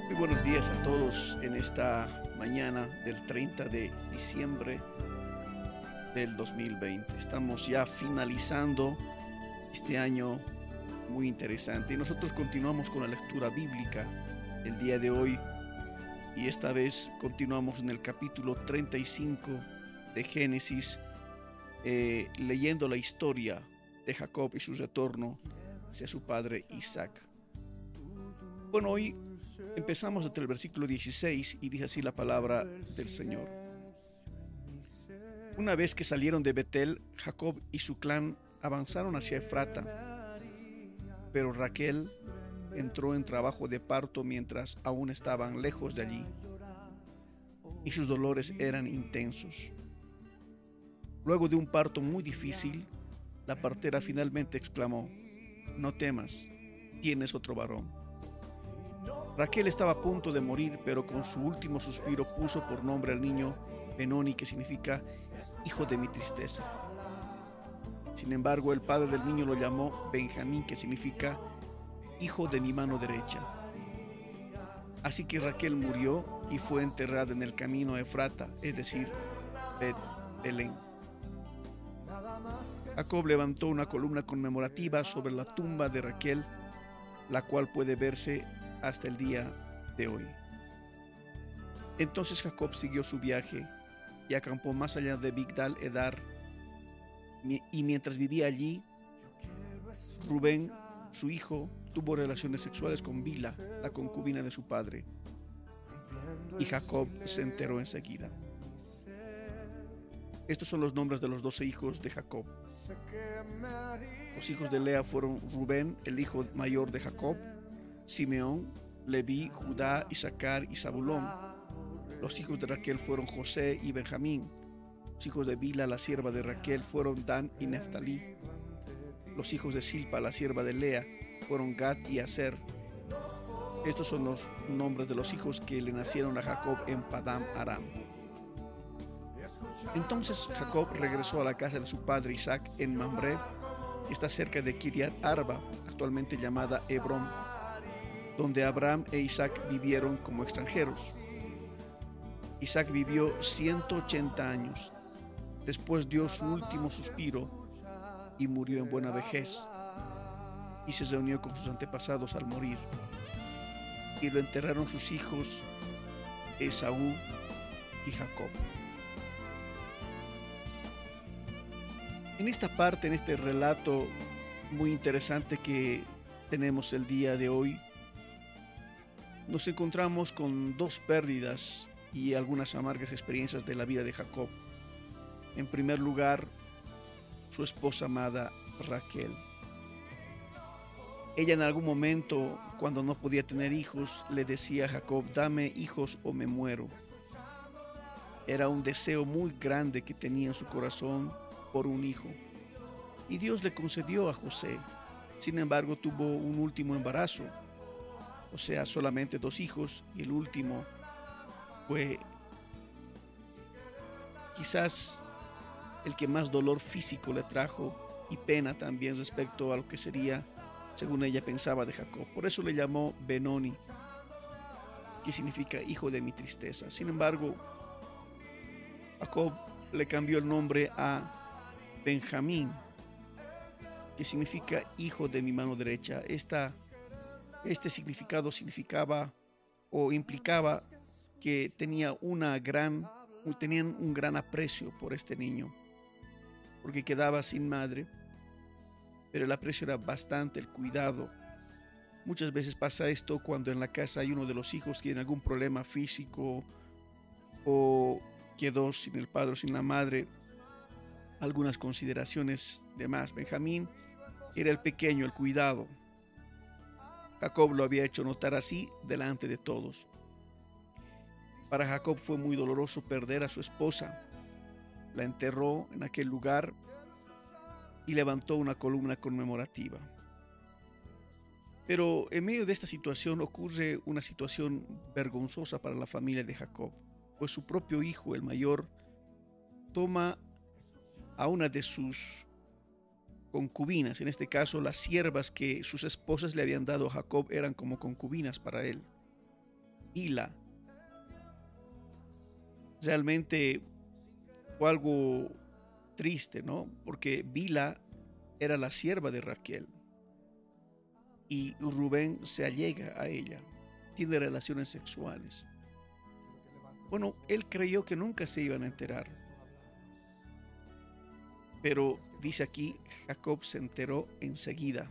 Muy buenos días a todos en esta mañana del 30 de diciembre del 2020. Estamos ya finalizando este año muy interesante y nosotros continuamos con la lectura bíblica el día de hoy y esta vez continuamos en el capítulo 35 de Génesis, leyendo la historia de Jacob y su retorno hacia su padre Isaac. Bueno, hoy empezamos desde el versículo 16 y dice así la palabra del Señor. Una vez que salieron de Betel, Jacob y su clan avanzaron hacia Efrata, pero Raquel entró en trabajo de parto mientras aún estaban lejos de allí, y sus dolores eran intensos. Luego de un parto muy difícil, la partera finalmente exclamó: «No temas, tienes otro varón». Raquel estaba a punto de morir, pero con su último suspiro puso por nombre al niño Benoni, que significa hijo de mi tristeza. Sin embargo, el padre del niño lo llamó Benjamín, que significa hijo de mi mano derecha. Así que Raquel murió y fue enterrada en el camino a Efrata, es decir, Belén. Jacob levantó una columna conmemorativa sobre la tumba de Raquel, la cual puede verse hasta el día de hoy. Entonces Jacob siguió su viaje y acampó más allá de Migdal Edar, y mientras vivía allí, Rubén, su hijo, tuvo relaciones sexuales con Bila, la concubina de su padre, y Jacob se enteró enseguida. Estos son los nombres de los 12 hijos de Jacob. Los hijos de Lea fueron Rubén, el hijo mayor de Jacob, Simeón, Leví, Judá, Isaacar y Zabulón. Los hijos de Raquel fueron José y Benjamín. Los hijos de Bila, la sierva de Raquel, fueron Dan y Neftalí. Los hijos de Silpa, la sierva de Lea, fueron Gad y Aser. Estos son los nombres de los hijos que le nacieron a Jacob en Padam Aram. Entonces Jacob regresó a la casa de su padre Isaac en Mamre, que está cerca de Kiriat Arba, actualmente llamada Hebrón, donde Abraham e Isaac vivieron como extranjeros. Isaac vivió 180 años. Después dio su último suspiro y murió en buena vejez, y se reunió con sus antepasados al morir, y lo enterraron sus hijos Esaú y Jacob. En esta parte, en este relato muy interesante que tenemos el día de hoy, nos encontramos con dos pérdidas y algunas amargas experiencias de la vida de Jacob. En primer lugar, su esposa amada Raquel. Ella en algún momento, cuando no podía tener hijos, le decía a Jacob: «Dame hijos o me muero». Era un deseo muy grande que tenía en su corazón por un hijo, y Dios le concedió a José. Sin embargo, tuvo un último embarazo, o sea, solamente 2 hijos, y el último fue quizás el que más dolor físico le trajo y pena también respecto a lo que sería, según ella pensaba, de Jacob. Por eso le llamó Benoni, que significa hijo de mi tristeza. Sin embargo, Jacob le cambió el nombre a Benjamín, que significa hijo de mi mano derecha. Este significado significaba o implicaba que tenían un gran aprecio por este niño, porque quedaba sin madre, pero el aprecio era bastante, el cuidado. Muchas veces pasa esto cuando en la casa hay uno de los hijos que tiene algún problema físico o quedó sin el padre o sin la madre, algunas consideraciones de más. Benjamín era el pequeño, el cuidado. Jacob lo había hecho notar así delante de todos. Para Jacob fue muy doloroso perder a su esposa. La enterró en aquel lugar y levantó una columna conmemorativa. Pero en medio de esta situación ocurre una situación vergonzosa para la familia de Jacob, pues su propio hijo, el mayor, toma a una de sus concubinas. En este caso, las siervas que sus esposas le habían dado a Jacob eran como concubinas para él. Bila. Realmente fue algo triste, ¿no? Porque Bila era la sierva de Raquel y Rubén se allega a ella, tiene relaciones sexuales. Bueno, él creyó que nunca se iban a enterar, pero dice aquí, Jacob se enteró enseguida.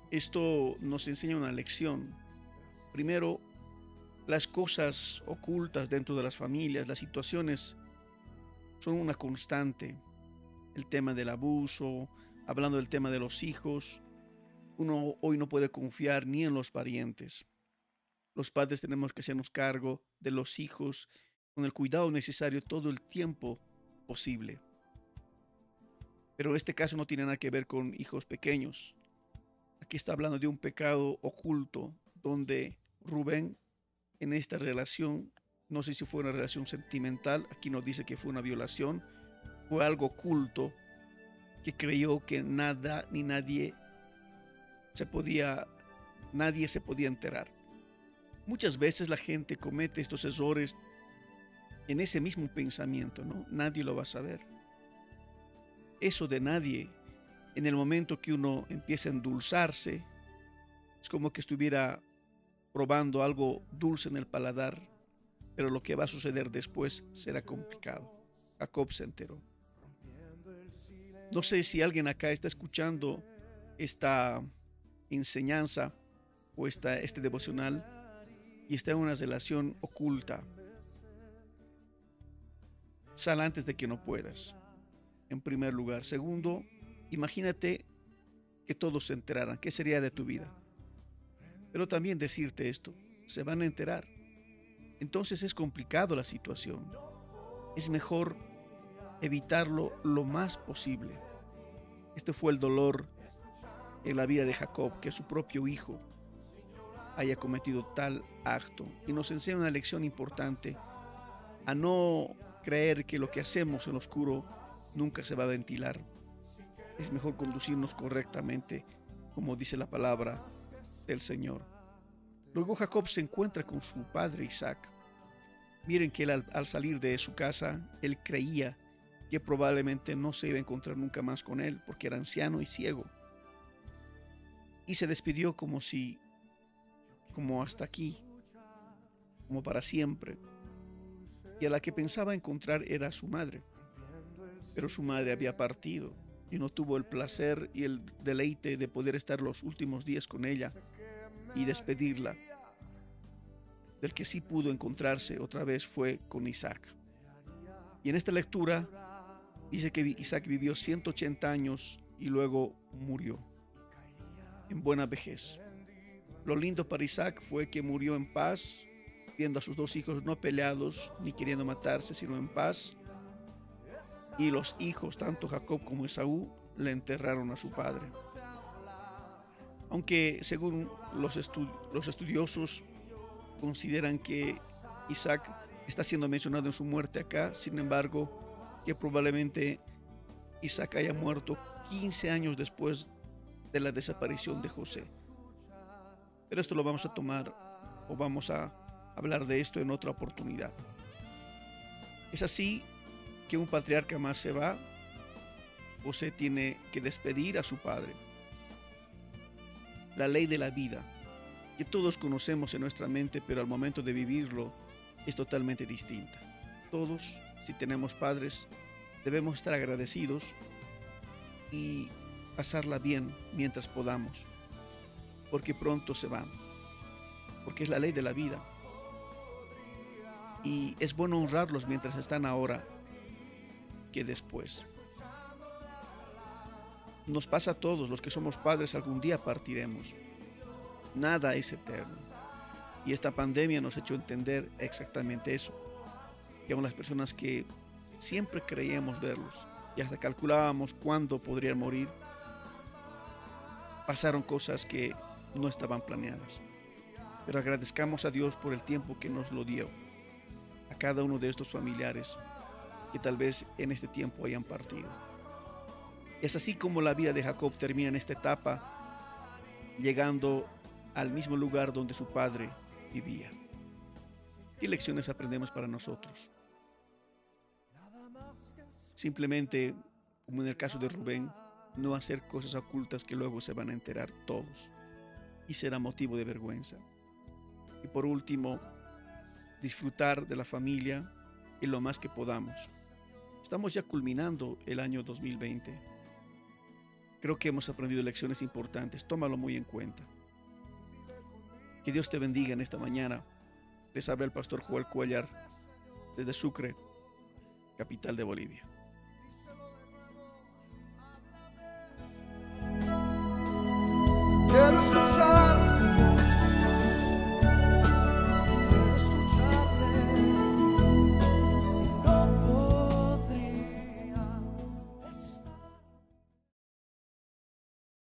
Esto nos enseña una lección. Primero, las cosas ocultas dentro de las familias, las situaciones son una constante. El tema del abuso, hablando del tema de los hijos, uno hoy no puede confiar ni en los parientes. Los padres tenemos que hacernos cargo de los hijos con el cuidado necesario todo el tiempo posible. Pero este caso no tiene nada que ver con hijos pequeños. Aquí está hablando de un pecado oculto donde Rubén en esta relación, no sé si fue una relación sentimental, aquí nos dice que fue una violación, fue algo oculto que creyó que nada ni nadie se podía enterar. Muchas veces la gente comete estos errores en ese mismo pensamiento, ¿no? Nadie lo va a saber. Eso de nadie, en el momento que uno empieza a endulzarse, es como que estuviera probando algo dulce en el paladar, pero lo que va a suceder después será complicado. Jacob se enteró. No sé si alguien acá está escuchando esta enseñanza o este devocional y está en una relación oculta. Sal antes de que no puedas, en primer lugar. Segundo, imagínate que todos se enteraran. ¿Qué sería de tu vida? Pero también decirte esto, se van a enterar. Entonces es complicado la situación. Es mejor evitarlo lo más posible. Este fue el dolor en la vida de Jacob, que su propio hijo haya cometido tal acto. Y nos enseña una lección importante a no creer que lo que hacemos en lo oscuro nunca se va a ventilar. Es mejor conducirnos correctamente, como dice la palabra del Señor. Luego Jacob se encuentra con su padre Isaac. Miren que él, al salir de su casa, él creía que probablemente no se iba a encontrar nunca más con él, porque era anciano y ciego. Y se despidió como hasta aquí, como para siempre. Y a la que pensaba encontrar era su madre. Pero su madre había partido y no tuvo el placer y el deleite de poder estar los últimos días con ella y despedirla. Del que sí pudo encontrarse otra vez fue con Isaac. Y en esta lectura dice que Isaac vivió 180 años y luego murió en buena vejez. Lo lindo para Isaac fue que murió en paz, viendo a sus dos hijos no peleados ni queriendo matarse, sino en paz. Y los hijos, tanto Jacob como Esaú, le enterraron a su padre. Aunque según los estudiosos consideran que Isaac está siendo mencionado en su muerte acá, sin embargo, que probablemente Isaac haya muerto 15 años después de la desaparición de José. Pero esto lo vamos a tomar o vamos a hablar de esto en otra oportunidad. Es así que un patriarca más se va. José tiene que despedir a su padre. La ley de la vida, que todos conocemos en nuestra mente, pero al momento de vivirlo es totalmente distinta. Todos, si tenemos padres, debemos estar agradecidos y pasarla bien mientras podamos, porque pronto se van, porque es la ley de la vida. Y es bueno honrarlos mientras están ahora que después. Nos pasa a todos los que somos padres, algún día partiremos. Nada es eterno. Y esta pandemia nos ha hecho entender exactamente eso. Que aún las personas que siempre creíamos verlos y hasta calculábamos cuándo podrían morir, pasaron cosas que no estaban planeadas. Pero agradezcamos a Dios por el tiempo que nos lo dio. A cada uno de estos familiares que tal vez en este tiempo hayan partido. Es así como la vida de Jacob termina en esta etapa, llegando al mismo lugar donde su padre vivía. ¿Qué lecciones aprendemos para nosotros? Simplemente, como en el caso de Rubén, no hacer cosas ocultas que luego se van a enterar todos y será motivo de vergüenza. Y por último, disfrutar de la familia en lo más que podamos. Estamos ya culminando el año 2020. Creo que hemos aprendido lecciones importantes. Tómalo muy en cuenta. Que Dios te bendiga en esta mañana. Les habla el pastor Joel Cuellar desde Sucre, capital de Bolivia. Quiero escuchar